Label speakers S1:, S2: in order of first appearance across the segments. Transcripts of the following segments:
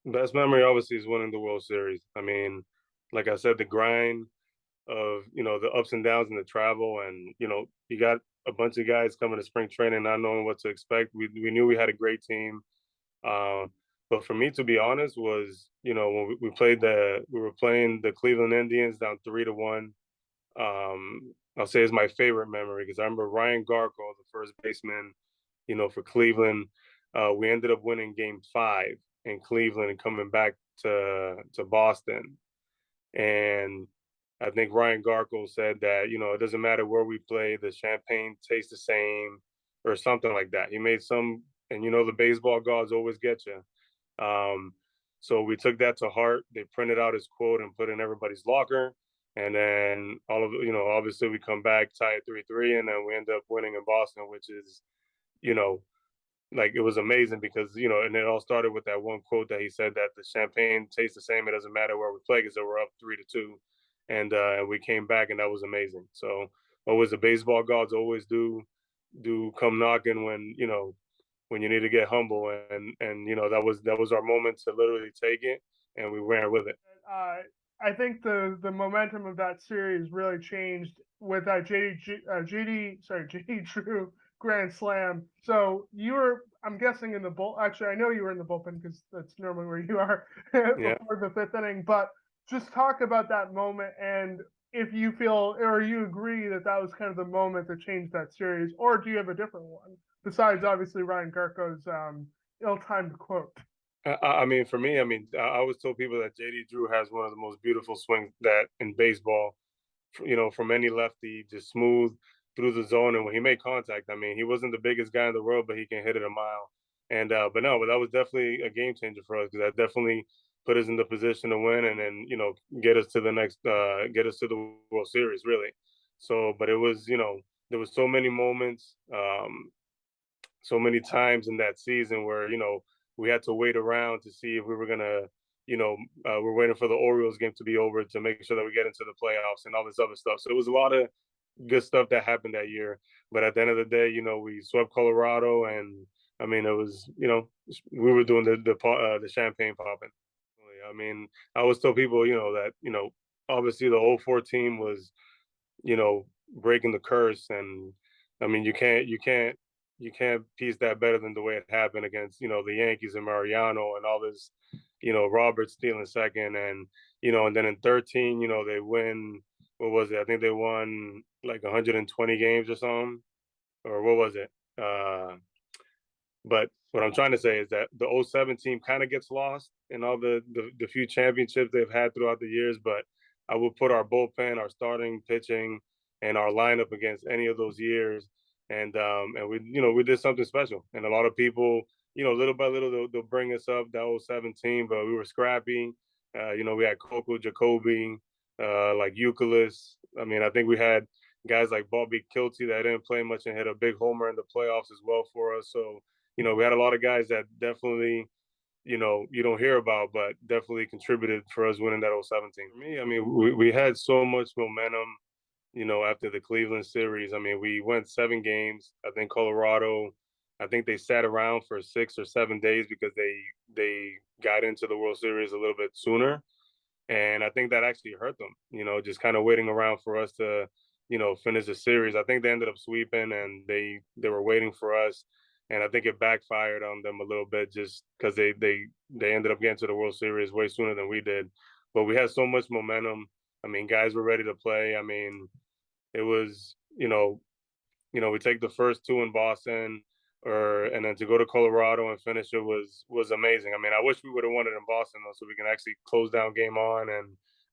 S1: Best memory obviously is winning the World Series. I mean, like I said, the grind of the ups and downs and the travel, and you got a bunch of guys coming to spring training not knowing what to expect. We knew we had a great team, um, but for me to be honest was when we played we were playing the Cleveland Indians down 3-1. I'll say it's my favorite memory because I remember Ryan Garco, the first baseman, for Cleveland. We ended up winning Game 5 in Cleveland and coming back to Boston. And I think Ryan Garco said that it doesn't matter where we play, the champagne tastes the same, or something like that. He made some, and the baseball gods always get you. Um, so we took that to heart. They printed out his quote and put it in everybody's locker. And then obviously we come back, tie it 3-3, and then we end up winning in Boston, which is, you know, like it was amazing because and it all started with that one quote that he said that the champagne tastes the same. It doesn't matter where we play because we're up 3-2, and we came back, and that was amazing. So always the baseball gods always do come knocking when you need to get humble, and that was our moment to literally take it, and we ran with it.
S2: Uh, I think the momentum of that series really changed with that JD Drew grand slam. So you were, I'm guessing, in the bull. Actually, I know you were in the bullpen because that's normally where you are
S1: Yeah.
S2: before the fifth inning. But just talk about that moment and if you feel or you agree that that was kind of the moment that changed that series, or do you have a different one besides obviously Ryan Garco's ill-timed quote?
S1: I mean, for me, I mean, I always told people that JD Drew has one of the most beautiful swings that in baseball. From any lefty, just smooth through the zone. And when he made contact, I mean, he wasn't the biggest guy in the world, but he can hit it a mile. And but no, but that was definitely a game changer for us because that definitely put us in the position to win, and then get us to the next, get us to the World Series, really. So, but it was there was so many moments, so many times in that season where we had to wait around to see if we were gonna we're waiting for the Orioles game to be over to make sure that we get into the playoffs and all this other stuff. So it was a lot of good stuff that happened that year. But at the end of the day, we swept Colorado, and I mean, it was we were doing the champagne popping. I mean, I always tell people that obviously the 04 team was breaking the curse, and I mean you can't piece that better than the way it happened against the Yankees and Mariano and all this, Robert stealing second, and then in 13 they win. What was it? I think they won like 120 games or something, or what was it? But what I'm trying to say is that the '07 team kind of gets lost in all the few championships they've had throughout the years. But I would put our bullpen, our starting pitching, and our lineup against any of those years, and we did something special. And a lot of people, little by little, they'll bring us up that '07 team, but we were scrappy. We had Coco Jacoby, like Euclid. I mean, I think we had guys like Bobby Kilty that didn't play much and hit a big homer in the playoffs as well for us. So we had a lot of guys that definitely, you don't hear about, but definitely contributed for us winning that '07 team. For me, I mean, we had so much momentum, after the Cleveland series. I mean, we went 7 games. I think Colorado, I think they sat around for 6 or 7 days because they got into the World Series a little bit sooner. And I think that actually hurt them, just kind of waiting around for us to, finish the series. I think they ended up sweeping, and they were waiting for us. And I think it backfired on them a little bit just because they ended up getting to the World Series way sooner than we did. But we had so much momentum. I mean, guys were ready to play. I mean, it was, we take the first two in Boston, and then to go to Colorado and finish it was amazing. I mean, I wish we would have won it in Boston though, so we can actually close down game on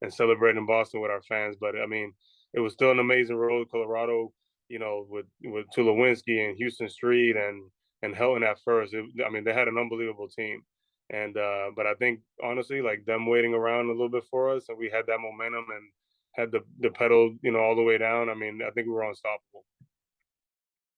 S1: and celebrate in Boston with our fans. But I mean, it was still an amazing road. Colorado, with Tulowitzki and Houston Street and Helton at first. I mean, they had an unbelievable team. And but I think honestly, like them waiting around a little bit for us, and we had that momentum and had the pedal, all the way down. I mean, I think we were unstoppable.